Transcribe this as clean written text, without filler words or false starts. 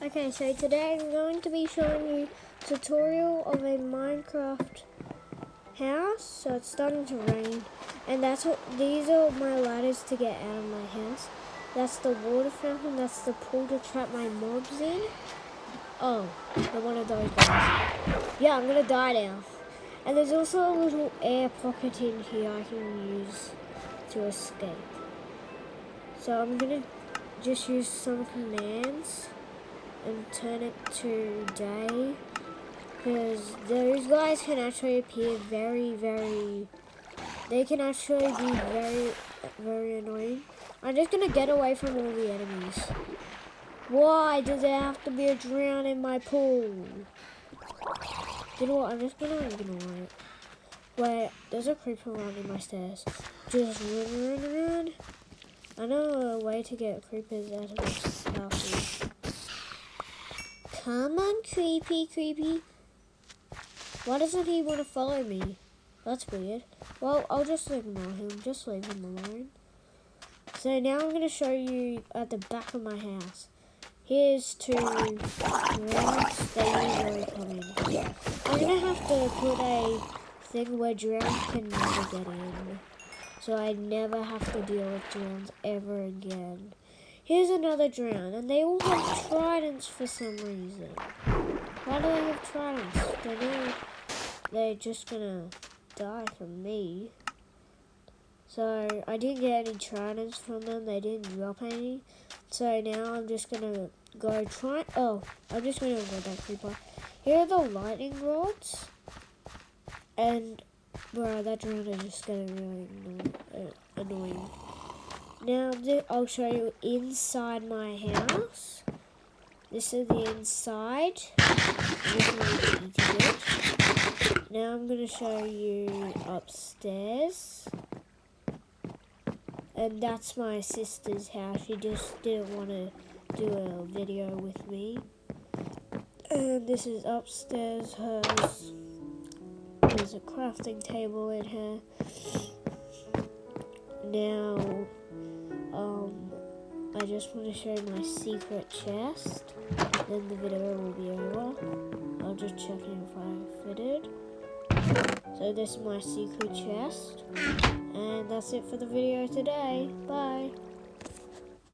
Okay, so today I'm going to be showing you a tutorial of a Minecraft house. So it's starting to rain, and these are my ladders to get out of my house. That's the water fountain, that's the pool to trap my mobs in. Oh, they're one of those guys. Yeah, I'm gonna die now. And there's also a little air pocket in here I can use to escape. So I'm gonna just use some commands and turn it to day, because those guys can actually appear they can actually be very annoying. I'm just gonna get away from all the enemies. Why does there have to be a drown in my pool? You know what, I'm just gonna ignore it. Wait, there's a creeper around my stairs. Just run. I know a way to get creepers out of this house. Come on, creepy. Why doesn't he want to follow me? That's weird. Well, I'll just ignore him. Just leave him alone. So now I'm going to show you at the back of my house. Here's two drowns. They usually come in. I'm going to have to put a thing where drowns can never get in, so I never have to deal with drowns ever again. Here's another drown, and they all have tridents for some reason. Why do they have tridents? They know they're just gonna die from me. So I didn't get any tridents from them. They didn't drop any. So now I'm just gonna go try. Oh, I'm just gonna avoid that creeper. Here are the lightning rods, and bro, that drown is just getting really annoying. Now I'll show you inside my house. This is the inside. Now I'm going to show you upstairs. And that's my sister's house. She just didn't want to do a video with me. And this is upstairs hers. There's a crafting table in here. Now, I just want to show you my secret chest. Then the video will be over. I'll just check if I fitted. So this is my secret chest. And that's it for the video today. Bye.